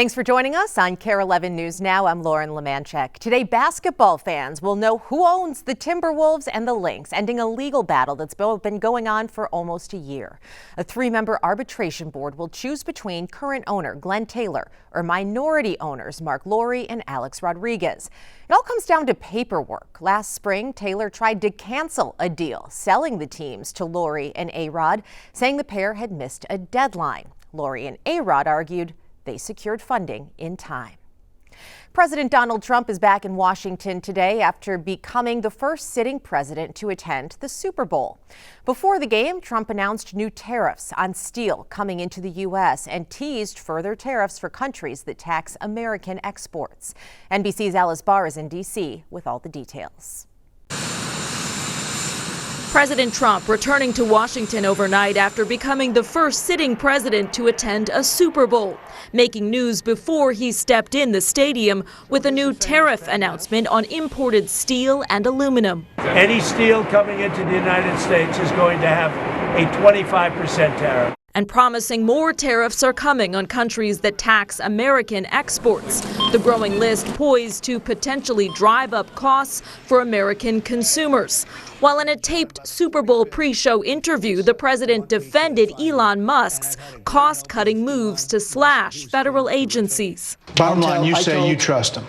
Thanks for joining us on KARE 11 News Now. I'm Lauren Lemanchek. Today, basketball fans will know who owns the Timberwolves and the Lynx, ending a legal battle that's been going on for almost a year. A three-member arbitration board will choose between current owner Glenn Taylor or minority owners Mark Lori and Alex Rodriguez. It all comes down to paperwork. Last spring, Taylor tried to cancel a deal, selling the teams to Lori and A-Rod, saying the pair had missed a deadline. Lori and A-Rod argued they secured funding in time. President Donald Trump is back in Washington today after becoming the first sitting president to attend the Super Bowl. Before the game, Trump announced new tariffs on steel coming into the U.S. and teased further tariffs for countries that tax American exports. NBC's Alice Barr is in D.C. with all the details. President Trump returning to Washington overnight after becoming the first sitting president to attend a Super Bowl, making news before he stepped in the stadium with a new tariff announcement on imported steel and aluminum. Any steel coming into the United States is going to have a 25% tariff. And promising more tariffs are coming on countries that tax American exports. The growing list poised to potentially drive up costs for American consumers. While in a taped Super Bowl pre-show interview, the president defended Elon Musk's cost-cutting moves to slash federal agencies. Bottom line, you say you trust him.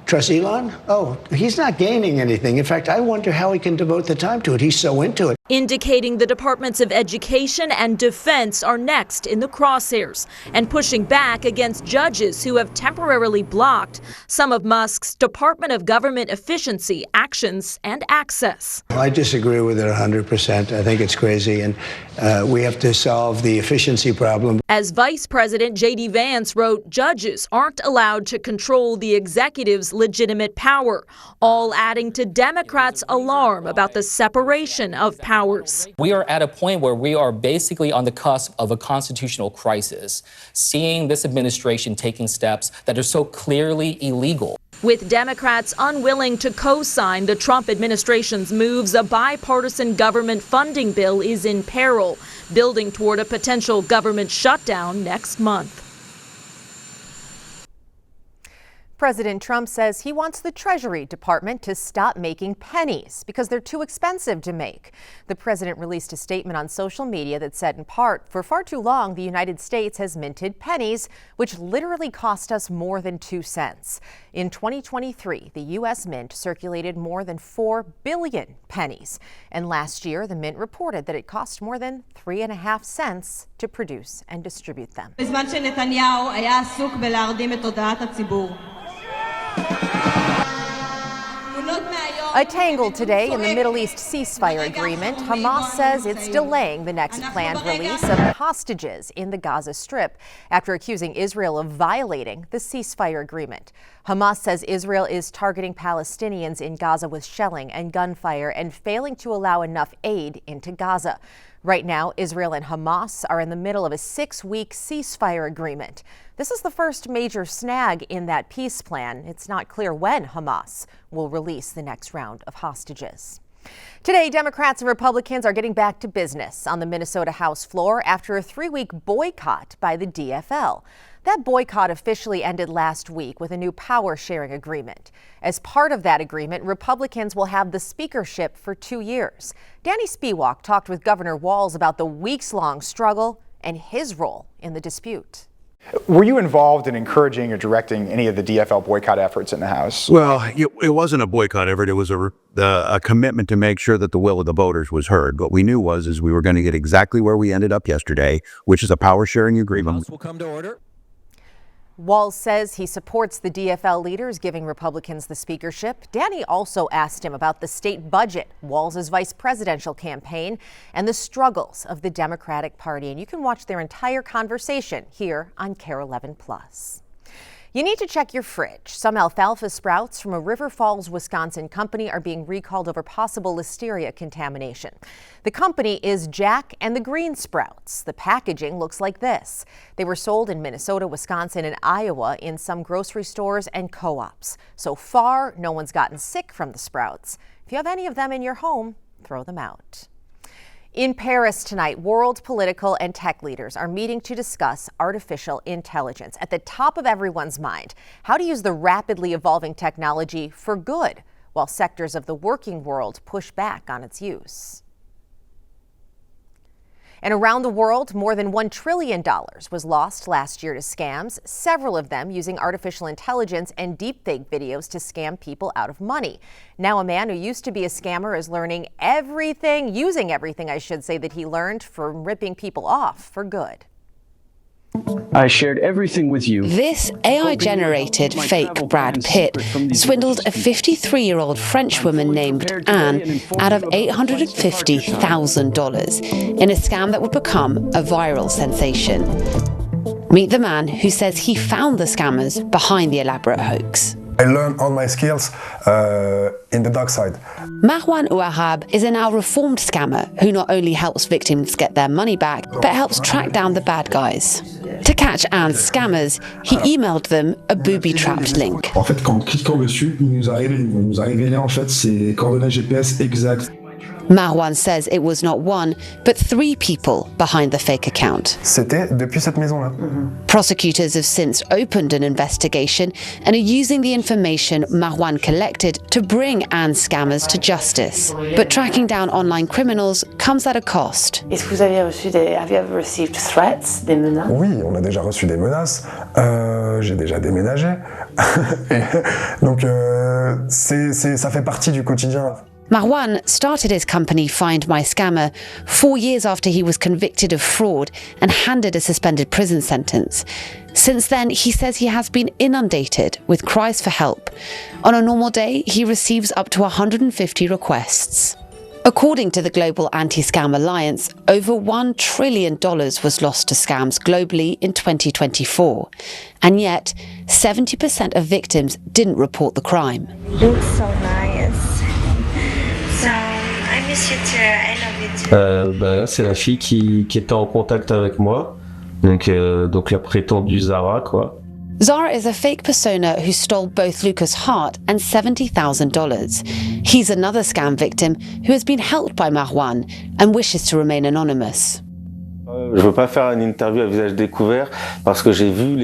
Trust Elon? Oh, he's not gaining anything. In fact, I wonder how he can devote the time to it. He's so into it. Indicating the Departments of Education and Defense are next in the crosshairs and pushing back against judges who have temporarily blocked some of Musk's Department of Government Efficiency actions and access. I disagree with it 100%. I think it's crazy, and we have to solve the efficiency problem. As Vice President J.D. Vance wrote, judges aren't allowed to control the executive's legitimate power, all adding to Democrats' alarm about the separation of powers. We are at a point where we are basically on the cusp of a constitutional crisis, seeing this administration taking steps that are so clearly illegal. With Democrats unwilling to co-sign the Trump administration's moves, a bipartisan government funding bill is in peril, building toward a potential government shutdown next month. President Trump says he wants the Treasury Department to stop making pennies because they're too expensive to make. The president released a statement on social media that said, in part, for far too long, the United States has minted pennies, which literally cost us more than 2 cents. In 2023, the U.S. Mint circulated more than 4 billion pennies. And last year, the Mint reported that it cost more than 3.5 cents to produce and distribute them. בזמן שנתניהו היה עסוק בלהרדים את תודעת הציבור. A tangle today in the Middle East ceasefire agreement. Hamas says it's delaying the next planned release of hostages in the Gaza Strip after accusing Israel of violating the ceasefire agreement. Hamas says Israel is targeting Palestinians in Gaza with shelling and gunfire and failing to allow enough aid into Gaza. Right now, Israel and Hamas are in the middle of a 6-week ceasefire agreement. This is the first major snag in that peace plan. It's not clear when Hamas will release the next round of hostages. Today, Democrats and Republicans are getting back to business on the Minnesota House floor after a 3-week boycott by the DFL. That boycott officially ended last week with a new power-sharing agreement. As part of that agreement, Republicans will have the speakership for 2 years. Danny Spiewak talked with Governor Walz about the weeks-long struggle and his role in the dispute. Were you involved in encouraging or directing any of the DFL boycott efforts in the House? Well, it wasn't a boycott effort. It was a commitment to make sure that the will of the voters was heard. What we knew is we were going to get exactly where we ended up yesterday, which is a power-sharing agreement. House will come to order. Walz says he supports the DFL leaders giving Republicans the speakership. Danny also asked him about the state budget, Walz's vice presidential campaign, and the struggles of the Democratic Party. And you can watch their entire conversation here on KARE 11+. You need to check your fridge. Some alfalfa sprouts from a River Falls, Wisconsin company are being recalled over possible listeria contamination. The company is Jack and the Green Sprouts. The packaging looks like this. They were sold in Minnesota, Wisconsin, and Iowa in some grocery stores and co-ops. So far, no one's gotten sick from the sprouts. If you have any of them in your home, throw them out. In Paris tonight, world political and tech leaders are meeting to discuss artificial intelligence. At the top of everyone's mind, how to use the rapidly evolving technology for good, while sectors of the working world push back on its use. And around the world, more than $1 trillion was lost last year to scams, several of them using artificial intelligence and deepfake videos to scam people out of money. Now a man who used to be a scammer is using everything, I should say, that he learned from ripping people off for good. I shared everything with you. This AI-generated fake Brad Pitt swindled a 53-year-old French woman named Anne out of $850,000 in a scam that would become a viral sensation. Meet the man who says he found the scammers behind the elaborate hoax. I learned all my skills in the dark side. Marwan Ouahab is a now reformed scammer who not only helps victims get their money back, but helps track down the bad guys. To catch Anne's scammers, he emailed them a booby-trapped link. En fait, en cliquant dessus, il nous a révélé en fait ses coordonnées GPS exactes. Marwan says it was not one, but 3 people behind the fake account. C'était depuis cette maison-là. Prosecutors have since opened an investigation and are using the information Marwan collected to bring Anne's scammers to justice. But tracking down online criminals comes at a cost. Est-ce que vous avez have you ever received threats, des menaces? Oui, on a déjà reçu des menaces. J'ai déjà déménagé. Donc ça fait partie du quotidien. Marwan started his company Find My Scammer 4 years after he was convicted of fraud and handed a suspended prison sentence. Since then, he says he has been inundated with cries for help. On a normal day, he receives up to 150 requests. According to the Global Anti-Scam Alliance, over $1 trillion was lost to scams globally in 2024. And yet, 70% of victims didn't report the crime. Looks so nice. So, I miss you too. I love you too. C'est la fille qui était en contact avec moi, donc la prétendue Zara, quoi. Zara is a fake persona who stole both Luca's heart and $70,000. He's another scam victim who has been helped by Marwan and wishes to remain anonymous. Je veux pas faire une interview à visage découvert parce que j'ai vu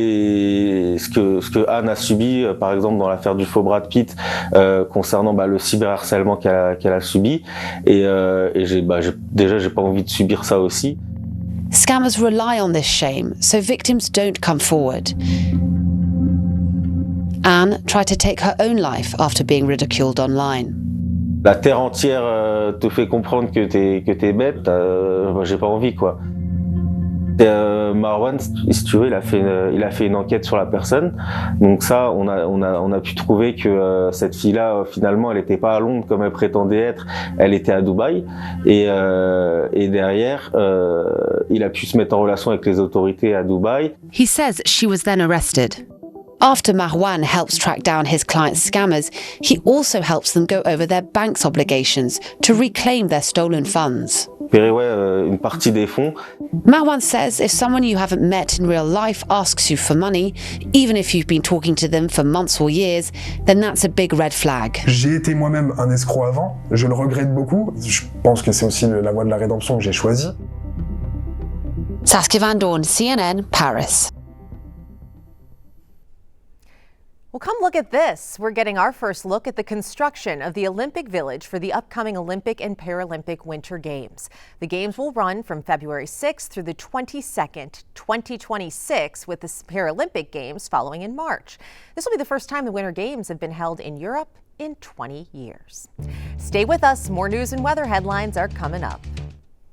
ce que Anne a subi, par exemple dans l'affaire du faux Brad Pitt, concernant le cyberharcèlement qu'elle a subi, et j'ai pas envie de subir ça aussi. Scammers rely on this shame, so victims don't come forward. Anne tried to take her own life after being ridiculed online. La terre entière te fait comprendre que t'es bête, j'ai pas envie, quoi. Marwan, si tu veux, il a fait une enquête sur la personne. Donc ça, on a pu trouver que cette fille-là, finalement, elle n'était pas à Londres comme elle prétendait être. Elle était à Dubaï. Et derrière, il a pu se mettre en relation avec les autorités à Dubaï. He says she was then arrested. After Marwan helps track down his clients' scammers, he also helps them go over their bank's obligations to reclaim their stolen funds. Une partie des fonds. Marwan says if someone you haven't met in real life asks you for money, even if you've been talking to them for months or years, then that's a big red flag. J'ai été moi-même un escroc avant, je le regrette beaucoup. Je pense que c'est aussi la voie de la rédemption que j'ai choisie. Saskia Van Doorn, CNN, Paris. Well, come look at this. We're getting our first look at the construction of the Olympic Village for the upcoming Olympic and Paralympic Winter Games. The Games will run from February 6th through the 22nd, 2026, with the Paralympic Games following in March. This will be the first time the Winter Games have been held in Europe in 20 years. Stay with us. More news and weather headlines are coming up.